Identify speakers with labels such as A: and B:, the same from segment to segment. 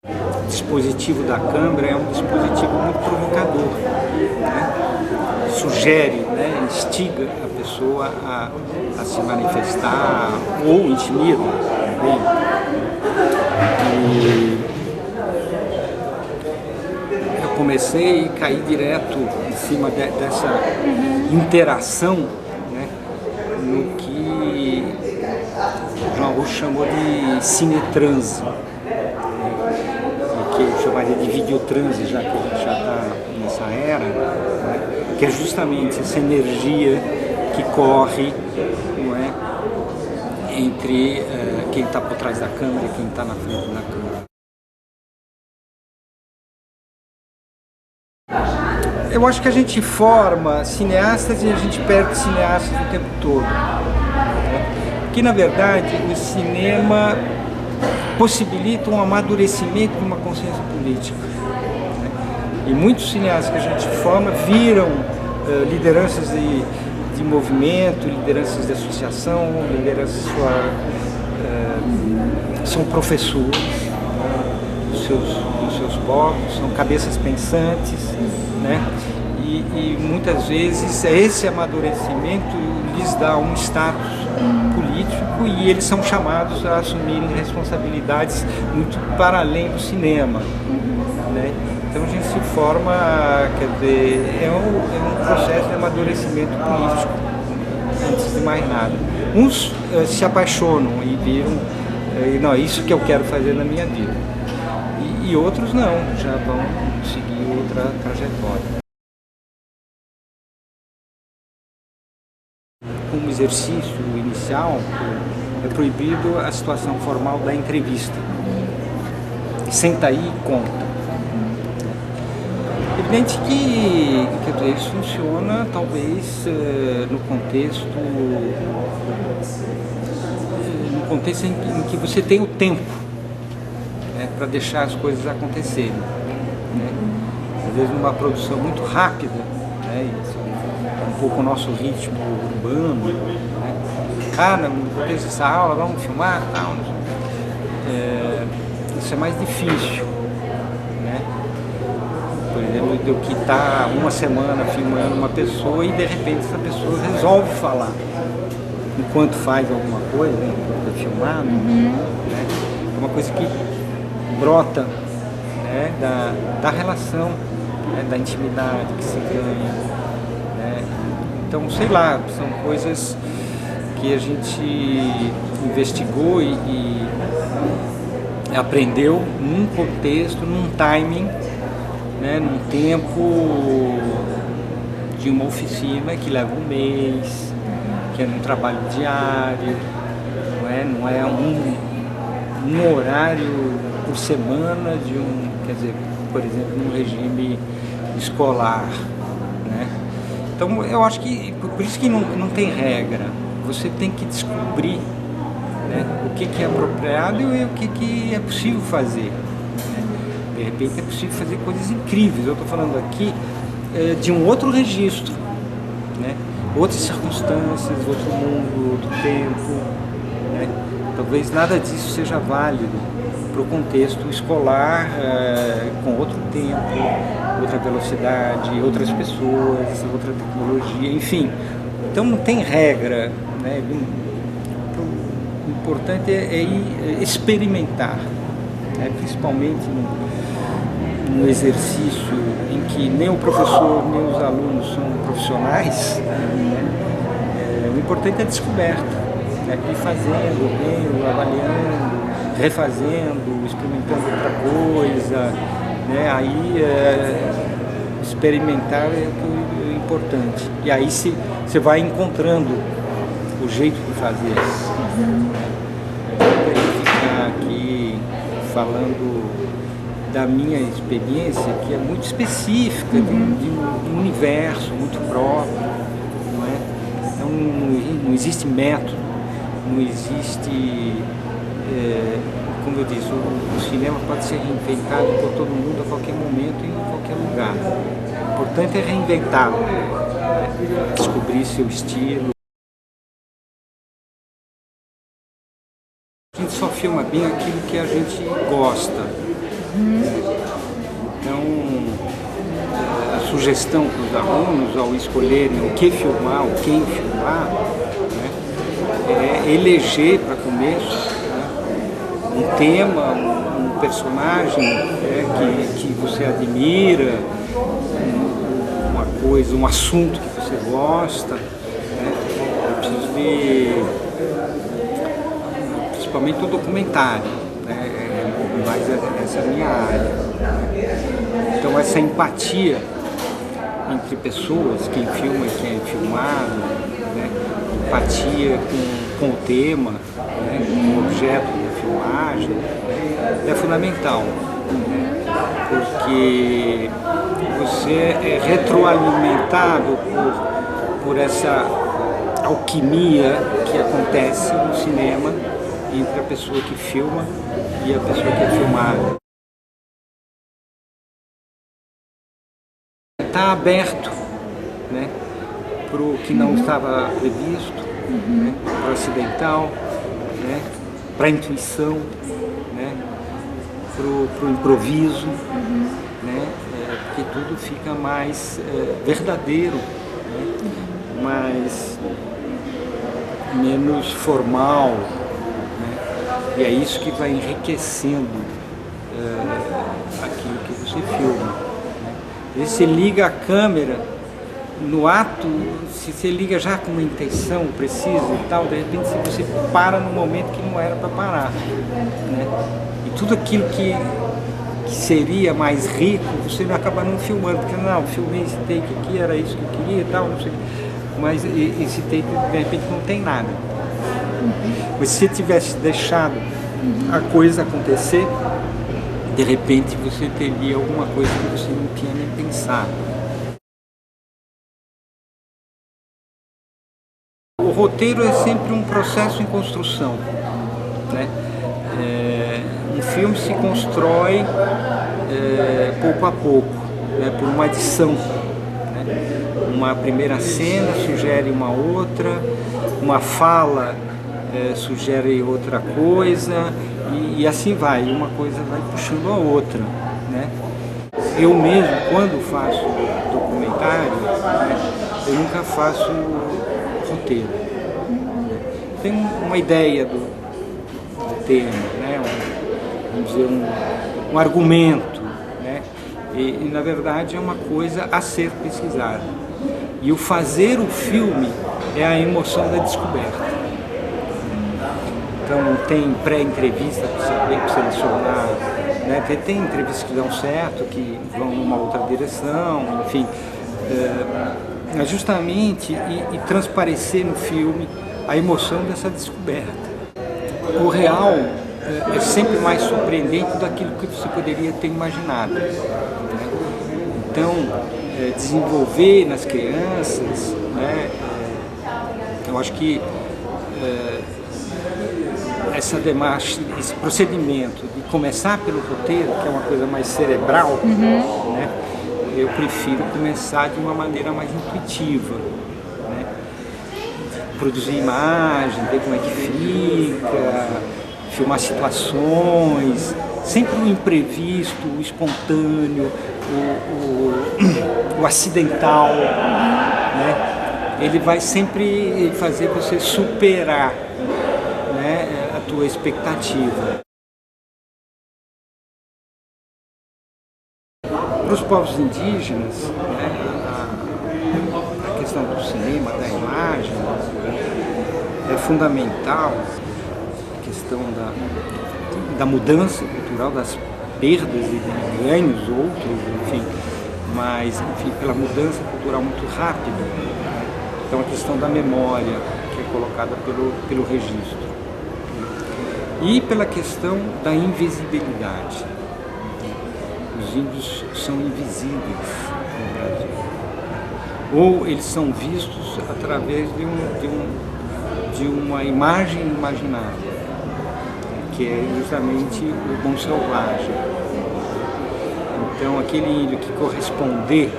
A: O dispositivo da câmera é um dispositivo muito provocador, né? Sugere, né? Instiga a pessoa a se manifestar ou intimida também. E eu comecei a cair direto em cima dessa interação, né? No que João Augusto chamou de cinetranse, que eu chamaria de videotranse, já que a gente já está nessa era, né? Que é justamente essa energia que corre, não é, entre quem está por trás da câmera e quem está na frente da câmera. Eu acho que a gente forma cineastas e a gente perde cineastas o tempo todo, né? Porque, na verdade, o cinema possibilita um amadurecimento de uma consciência política, né? E muitos cineastas que a gente forma viram lideranças de movimento, lideranças de associação, lideranças são professores, nos seus blocos, são cabeças pensantes, né? E muitas vezes esse amadurecimento lhes dá um status político e eles são chamados a assumirem responsabilidades muito para além do cinema, né? Então a gente se forma, quer dizer, é um processo de amadurecimento político, antes de mais nada. Uns se apaixonam e viram, não, é isso que eu quero fazer na minha vida. E outros não, já vão seguir outra trajetória. Como exercício inicial, é proibido a situação formal da entrevista. Senta aí e conta. Evidente que isso funciona talvez no contexto em que você tem o tempo, né, para deixar as coisas acontecerem, né? Às vezes numa produção muito rápida, né, um pouco o nosso ritmo urbano, né? Vou ter essa aula, vamos filmar, tal, isso é mais difícil, né? Por exemplo, eu que estar uma semana filmando uma pessoa e de repente essa pessoa resolve falar enquanto faz alguma coisa, enquanto é filmado, né? É uma coisa que brota, né, da relação, né, da intimidade que se ganha, né? Então, sei lá, são coisas que a gente investigou e aprendeu num contexto, num timing, né, num tempo de uma oficina que leva um mês, que é num trabalho diário, não é um horário por semana de quer dizer, por exemplo, num regime escolar, né? Então eu acho que, por isso que não tem regra, você tem que descobrir, né, o que é apropriado e o que é possível fazer, né? De repente é possível fazer coisas incríveis. Eu estou falando aqui de um outro registro, né? Outras circunstâncias, outro mundo, outro tempo, né? Talvez nada disso seja válido para o contexto escolar, com outro tempo, outra velocidade, outras pessoas, outra tecnologia, enfim. Então não tem regra, né? O importante é ir experimentar, né? Principalmente no exercício em que nem o professor nem os alunos são profissionais, né? O importante é a descoberta, né? Ir fazendo, vendo, avaliando, refazendo, experimentando outra coisa, né? Aí experimentar é o importante. E aí você vai encontrando o jeito de fazer. Eu vou ficar aqui falando da minha experiência, que é muito específica, de um universo muito próprio, não é? Então não existe método, não existe, como eu disse, o cinema pode ser reinventado por todo mundo a qualquer momento e em qualquer lugar. O importante é reinventá-lo, né? Descobrir seu estilo. A gente só filma bem aquilo que a gente gosta, Então, a sugestão para os alunos, ao escolherem o que filmar, o quem filmar, né, é eleger, para começo, né, um tema, um personagem, né, que você admira, uma coisa, um assunto que você gosta. Né. Eu preciso ver, principalmente o documentário, né, mas essa é a minha área. Então essa empatia entre pessoas, quem filma e quem é filmado, né? Empatia com o tema, né? Com o objeto da filmagem, é fundamental, né? Porque você é retroalimentado por essa alquimia que acontece no cinema entre a pessoa que filma e a pessoa que é filmada. Está aberto, né, para o que não estava previsto, né, para o acidental, né, para a intuição, né, para o improviso, né, porque tudo fica mais verdadeiro, né, menos formal, né, e é isso que vai enriquecendo aquilo que você filma. Você liga a câmera no ato, se você liga já com uma intenção precisa e tal, de repente você para no momento que não era para parar, né? E tudo aquilo que seria mais rico, você acaba não filmando, porque não, filmei esse take aqui, era isso que eu queria e tal, não sei. Mas esse take de repente não tem nada. Mas se você tivesse deixado a coisa acontecer, de repente você teria alguma coisa que você não tinha nem pensado. O roteiro é sempre um processo em construção, né? Um filme se constrói pouco a pouco, né? Por uma adição, né? Uma primeira cena sugere uma outra, uma fala sugere outra coisa, e assim vai, uma coisa vai puxando a outra, né? Eu mesmo, quando faço documentário, né, eu nunca faço roteiro. Tenho uma ideia do tema, né? Vamos dizer, um argumento, né? E na verdade é uma coisa a ser pesquisada. E o fazer o filme é a emoção da descoberta. Então tem pré-entrevista para selecionar, né? Tem entrevistas que dão certo, que vão numa outra direção, enfim. Justamente e transparecer no filme a emoção dessa descoberta. O real é sempre mais surpreendente daquilo que você poderia ter imaginado, né? Então, desenvolver nas crianças, né? Eu acho que essa demarche, esse procedimento de começar pelo roteiro, que é uma coisa mais cerebral, né? Eu prefiro começar de uma maneira mais intuitiva, né? Produzir imagem, ver como é que fica, filmar situações, sempre o imprevisto, o espontâneo, o acidental, né? Ele vai sempre fazer você superar, né, a tua expectativa. Para os povos indígenas, né, a questão do cinema, da imagem, é fundamental, a questão da mudança cultural, das perdas e de ganhos outros, enfim, mas enfim, pela mudança cultural muito rápida. Então a questão da memória, que é colocada pelo registro. E pela questão da invisibilidade. Os índios são invisíveis no Brasil. Ou eles são vistos através de uma imagem imaginária, que é justamente o bom selvagem. Então aquele índio que corresponder,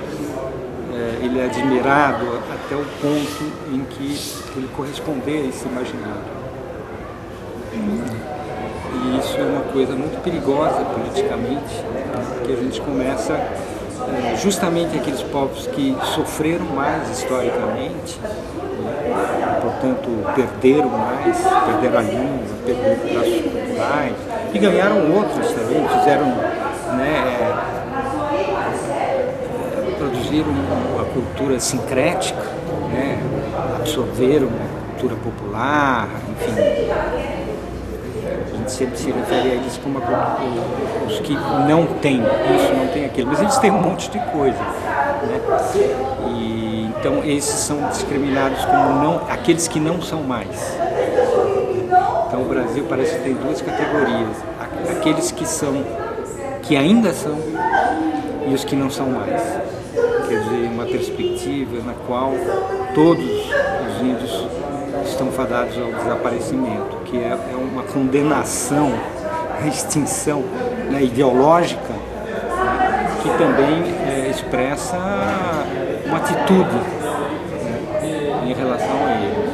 A: ele é admirado até o ponto em que ele corresponder a esse imaginário. E isso é uma coisa muito perigosa politicamente, porque a gente começa, justamente aqueles povos que sofreram mais historicamente, né, portanto perderam mais, perderam a língua, perderam traços culturais, e ganharam outros também, fizeram, né, produziram uma cultura sincrética, né, absorveram a cultura popular, enfim. A gente sempre se refere a eles como os que não têm isso, não têm aquilo, mas eles têm um monte de coisa, né? E, então esses são discriminados como não, aqueles que não são mais. Então o Brasil parece que tem duas categorias, aqueles que são, que ainda são, e os que não são mais. Quer dizer, uma perspectiva na qual todos os índios estão fadados ao desaparecimento, que é uma condenação à extinção, né, ideológica, né, que também expressa uma atitude, né, em relação a eles.